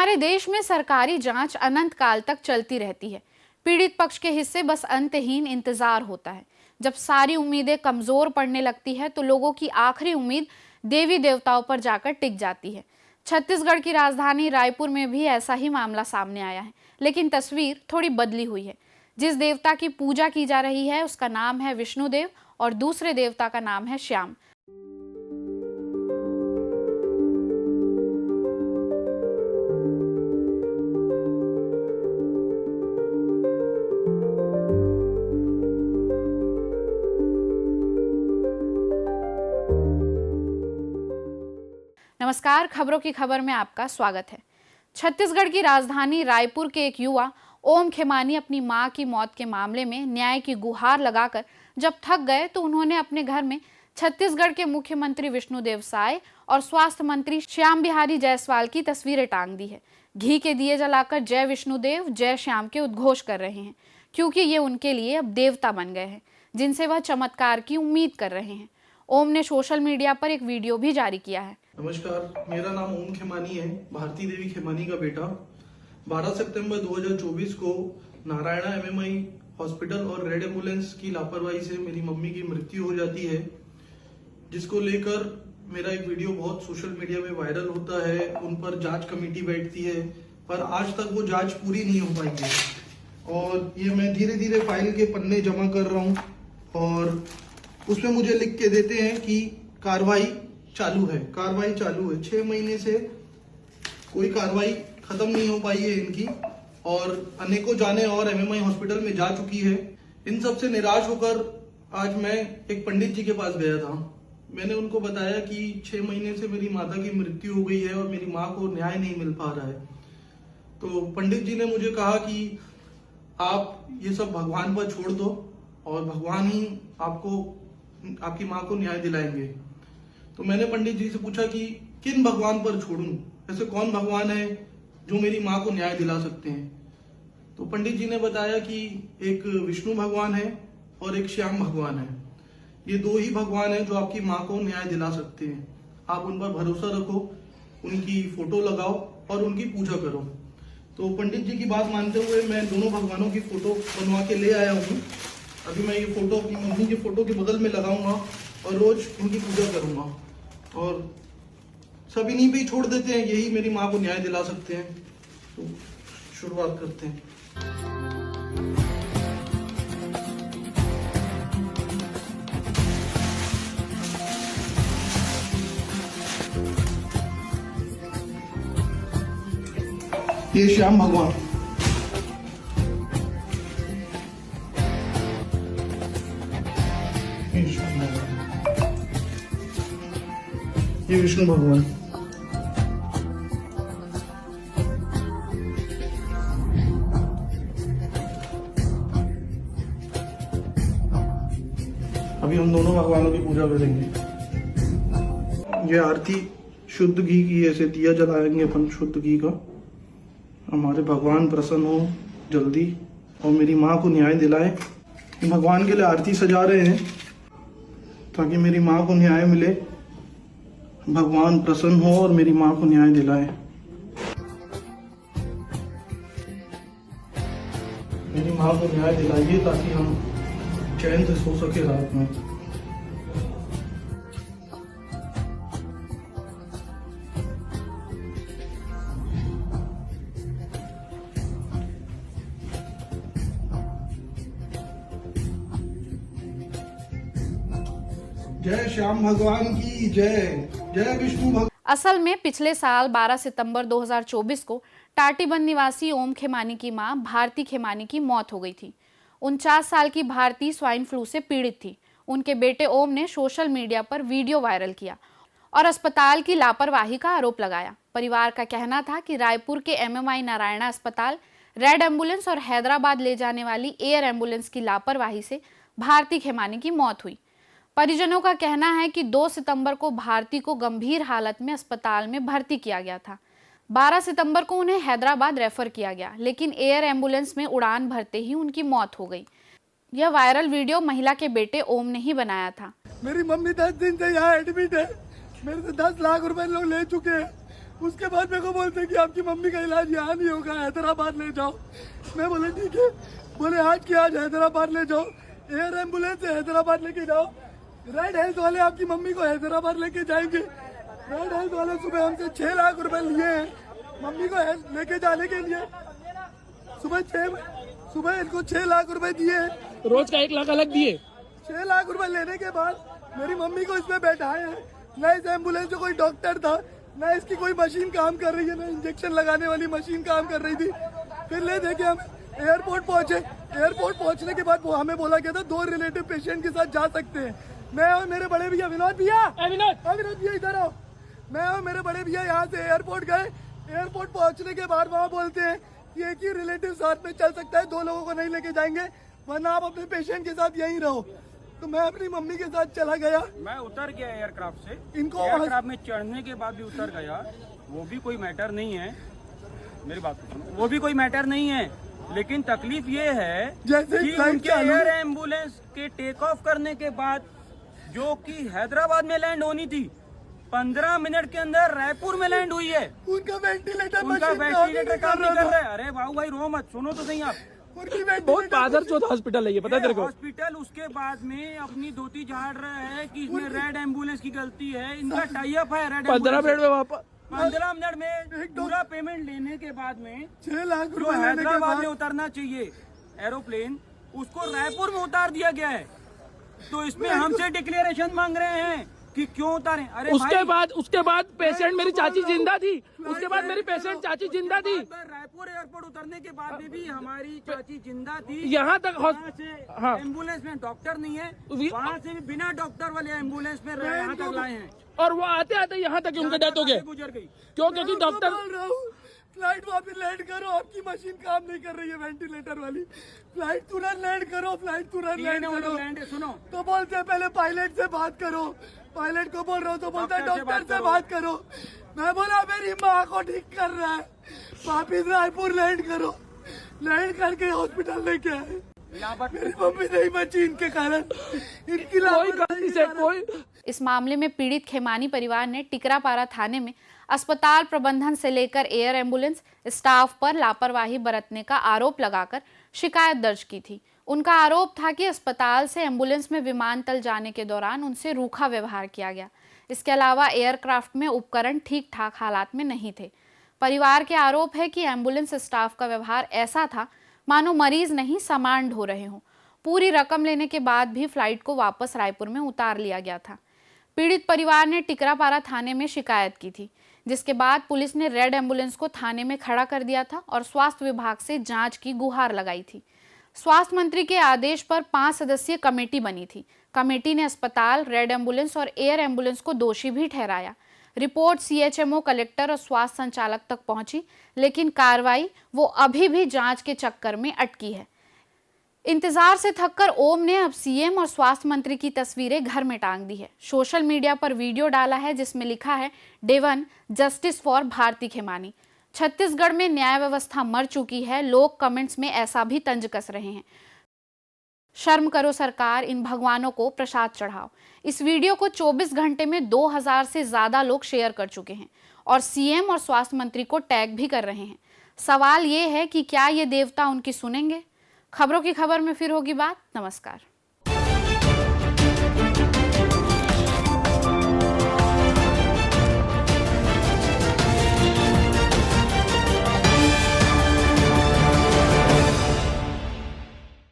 हमारे देश में सरकारी जांच अनंत काल तक चलती रहती है। पीड़ित पक्ष के हिस्से बस अंतहीन इंतजार होता है। जब सारी उम्मीदें कमजोर पड़ने लगती है तो लोगों की आखिरी उम्मीद देवी देवताओं पर जाकर टिक जाती है। छत्तीसगढ़ की राजधानी रायपुर में भी ऐसा ही मामला सामने आया है, लेकिन तस्वीर थोड़ी बदली हुई है। जिस देवता की पूजा की जा रही है उसका नाम है विष्णुदेव और दूसरे देवता का नाम है श्याम। नमस्कार, खबरों की खबर में आपका स्वागत है। छत्तीसगढ़ की राजधानी रायपुर के एक युवा ओम खेमानी अपनी मां की मौत के मामले में न्याय की गुहार लगाकर जब थक गए तो उन्होंने अपने घर में छत्तीसगढ़ के मुख्यमंत्री विष्णुदेव साय और स्वास्थ्य मंत्री श्याम बिहारी जायसवाल की तस्वीरें टांग दी है। घी के दिए जलाकर जय विष्णुदेव जय श्याम के उद्घोष कर रहे हैं, क्योंकि ये उनके लिए अब देवता बन गए हैं जिनसे वह चमत्कार की उम्मीद कर रहे हैं। ओम ने सोशल मीडिया पर एक वीडियो भी जारी किया है। नमस्कार, मेरा नाम ओम खेमानी है, भारती देवी खेमानी का बेटा। 12 सितंबर 2024 को नारायणा एमएमआई हॉस्पिटल और रेड एम्बुलेंस की लापरवाही से मेरी मम्मी की मृत्यु हो जाती है, जिसको लेकर मेरा एक वीडियो बहुत सोशल मीडिया में वायरल होता है। उन पर जांच कमेटी बैठती है, पर आज तक वो जांच पूरी नहीं हो पाई है। और ये मैं धीरे धीरे फाइल के पन्ने जमा कर रहा हूँ और उसमें मुझे लिख के देते हैं कि कार्रवाई चालू है। 6 महीने से कोई कार्रवाई खत्म नहीं हो पाई है इनकी, और अनेकों जाने और एमएमआई हॉस्पिटल में जा चुकी है। इन सब से निराश होकर आज मैं एक पंडित जी के पास गया था। मैंने उनको बताया कि 6 महीने से मेरी माता की मृत्यु हो गई है और मेरी माँ को न्याय नहीं मिल पा रहा है। तो पंडित जी ने मुझे कहा कि आप ये सब भगवान पर छोड़ दो और भगवान ही आपकी माँ को न्याय दिलाएंगे। तो मैंने पंडित जी से पूछा कि किन भगवान पर छोड़ूं, ऐसे कौन भगवान है जो मेरी माँ को न्याय दिला सकते हैं। तो पंडित जी ने बताया कि एक विष्णु भगवान है और एक श्याम भगवान है। ये दो ही भगवान है जो आपकी माँ को न्याय दिला सकते हैं। आप उन पर भरोसा रखो, उनकी फोटो लगाओ और उनकी पूजा करो। तो पंडित जी की बात मानते हुए मैं दोनों भगवानों की फोटो बनवा के ले आया हूँ। अभी मैं ये फोटो अपनी मम्मी की फोटो के बगल में लगाऊंगा और रोज उनकी पूजा करूंगा, और सब इन्हीं पे ही छोड़ देते हैं, यही मेरी माँ को न्याय दिला सकते हैं। तो शुरुआत करते हैं। ये श्याम भगवान, ये विष्णु भगवान, अभी हम दोनों भगवानों की पूजा करेंगे। ये आरती शुद्ध घी की, ऐसे दिया जलाएंगे अपन शुद्ध घी का। हमारे भगवान प्रसन्न हो जल्दी और मेरी माँ को न्याय दिलाए। भगवान के लिए आरती सजा रहे हैं ताकि मेरी माँ को न्याय मिले, भगवान प्रसन्न हो और मेरी माँ को न्याय दिलाए। मेरी माँ को न्याय दिलाइए ताकि हम चैन से सो सके रात में। जय श्याम भगवान की जय, जय विष्णु भगवान। असल में पिछले साल 12 सितंबर 2024 को टाटीबंध निवासी ओम खेमानी की मां भारती खेमानी की मौत हो गई थी। 49 साल की भारती स्वाइन फ्लू से पीड़ित थी। उनके बेटे ओम ने सोशल मीडिया पर वीडियो वायरल किया और अस्पताल की लापरवाही का आरोप लगाया। परिवार का कहना था कि रायपुर के एमएमआई नारायणा अस्पताल, रेड एम्बुलेंस और हैदराबाद ले जाने वाली एयर एम्बुलेंस की लापरवाही से भारती खेमानी की मौत हुई। परिजनों का कहना है कि 2 सितंबर को भारती को गंभीर हालत में अस्पताल में भर्ती किया गया था। 12 सितंबर को उन्हें हैदराबाद रेफर किया गया, लेकिन एयर एम्बुलेंस में उड़ान भरते ही उनकी मौत हो गई। यह वायरल वीडियो महिला के बेटे ओम ने ही बनाया था। मेरी मम्मी 10 दिन से यहाँ एडमिट है। मेरे से 10 लाख रुपए लोग ले चुके हैं उसके बाद मेरे को बोलते हैं कि आपकी मम्मी का इलाज यहाँ नहीं होगा, हैदराबाद ले जाओ। मैं बोले ठीक है। बोले आज की आज हैदराबाद ले जाओ, एयर एम्बुलेंस से हैदराबाद लेके जाओ। रेड हेल्थ वाले आपकी मम्मी को हैदराबाद लेके जाएंगे। रेड हेल्थ वाले सुबह हमसे 6 लाख रुपए लिए हैं मम्मी को लेके जाने के लिए। सुबह इनको 6 लाख रुपए दिए, रोज का 1 लाख अलग दिए। 6 लाख रुपए लेने के बाद मेरी मम्मी को इसमें बैठाए हैं। न इस एम्बुलेंस में कोई डॉक्टर था, न इसकी कोई मशीन काम कर रही है, न इंजेक्शन लगाने वाली मशीन काम कर रही थी। फिर ले देके हम एयरपोर्ट पहुंचे। एयरपोर्ट पहुंचने के बाद वो हमें बोला गया था 2 रिलेटिव पेशेंट के साथ जा सकते हैं। मैं और मेरे बड़े भैया विनोद भैया इधर आओ। मैं और मेरे बड़े भैया यहाँ से एयरपोर्ट गए। एयरपोर्ट पहुंचने के बाद वहाँ बोलते हैं कि एक ही रिलेटिव साथ में चल सकता है, 2 लोगों को नहीं लेके जाएंगे, वरना आप अपने पेशेंट के साथ यहीं रहो। तो मैं अपनी मम्मी के साथ चला गया। मैं उतर गया एयरक्राफ्ट से। इनको एयरक्राफ्ट में चढ़ने के बाद भी उतर गया, वो भी कोई मैटर नहीं है। मेरी बात सुनो, वो भी कोई मैटर नहीं है। लेकिन तकलीफ ये है जैसे कि फ्लाइट उनके चालू एयर एम्बुलेंस के टेक ऑफ करने के बाद, जो कि हैदराबाद में लैंड होनी थी, 15 मिनट के अंदर रायपुर में लैंड हुई है। उनका वेंटिलेटर काम नहीं कर रहा है। अरे बाबू भाई रो मत, सुनो तो सही आप। बहुत पादर चौथ हॉस्पिटल है ये, पता है तेरे को। हॉस्पिटल उसके बाद में अपनी धोती झाड़ रहा है कि इसमें रेड एम्बुलेंस की गलती है, इनका टाई अप है रेड 15 मिनट में वापस 15 मिनट में पूरा पेमेंट लेने के बाद में 6 लाख जो रुपए लेने के हैदराबाद बाद में उतरना चाहिए एरोप्लेन, उसको रायपुर में उतार दिया गया है। तो इसमें हमसे डिक्लेरेशन मांग रहे हैं कि क्यों उतारे। अरे उसके बाद पेशेंट मेरी चाची जिंदा थी। उसके बाद मेरी पेशेंट चाची जिंदा थी। रायपुर एयरपोर्ट उतरने के बाद में भी हमारी चाची जिंदा थी। यहाँ तक हाँ। एम्बुलेंस में डॉक्टर नहीं है, वहाँ से भी बिना डॉक्टर वाले एम्बुलेंस में यहाँ तक लाए हैं। और वो आते आते यहाँ तक उनकी डेथ हो गई। गुजर गई। क्योंकि डॉक्टर फ्लाइट वापस लैंड करो, आपकी मशीन काम नहीं कर रही है वेंटिलेटर वाली। फ्लाइट तुरंत लैंड करो, फ्लाइट तुरंत लैंड करो। सुनो, तो बोलते हैं पहले पायलट से बात करो। पायलट को बोल रहा हूँ तो बोलता है डॉक्टर से बात करो। मैं बोला मेरी माँ को ठीक कर रहा है, वापिस रायपुर लैंड करो। लैंड करके हॉस्पिटल लेके आए। मेरी मम्मी नहीं बची इनके कारण, इनकी कोई गलती से कोई। इस मामले में पीड़ित खेमानी परिवार ने टिकरापारा थाने में अस्पताल प्रबंधन से लेकर एयर एम्बुलेंस स्टाफ पर लापरवाही बरतने का आरोप लगाकर शिकायत दर्ज की थी। उनका आरोप था कि अस्पताल से एम्बुलेंस में विमानतल जाने के दौरान उनसे रूखा व्यवहार किया गया। इसके अलावा एयरक्राफ्ट में उपकरण ठीक ठाक हालात में नहीं थे। परिवार के आरोप है कि एम्बुलेंस स्टाफ का व्यवहार ऐसा था मानो मरीज नहीं सामान ढो रहे हों। पूरी रकम लेने के बाद भी फ्लाइट को वापस रायपुर में उतार लिया गया था। पीड़ित परिवार ने टिकरापारा थाने में शिकायत की थी, जिसके बाद पुलिस ने रेड एम्बुलेंस को थाने में खड़ा कर दिया था और स्वास्थ्य विभाग से जांच की गुहार लगाई थी। स्वास्थ्य मंत्री के आदेश पर 5 सदस्यीय कमेटी बनी थी। कमेटी ने अस्पताल, रेड एम्बुलेंस और एयर एम्बुलेंस को दोषी भी ठहराया। रिपोर्ट सीएचएमओ, कलेक्टर और स्वास्थ्य संचालक तक पहुंची, लेकिन कार्रवाई वो अभी भी जांच के चक्कर में अटकी है। इंतजार से थककर ओम ने अब सीएम और स्वास्थ्य मंत्री की तस्वीरें घर में टांग दी है। सोशल मीडिया पर वीडियो डाला है जिसमें लिखा है day 1 justice for Bharti Khemani. Chhattisgarh में न्याय व्यवस्था मर चुकी है, लोग कमेंट्स में ऐसा भी तंज कस रहे हैं। शर्म करो सरकार, इन भगवानों को प्रसाद चढ़ाओ। इस वीडियो को 24 घंटे में 2000 से ज्यादा लोग शेयर कर चुके हैं और सीएम और स्वास्थ्य मंत्री को टैग भी कर रहे हैं। सवाल ये है कि क्या ये देवता उनकी सुनेंगे? खबरों की खबर में फिर होगी बात। नमस्कार।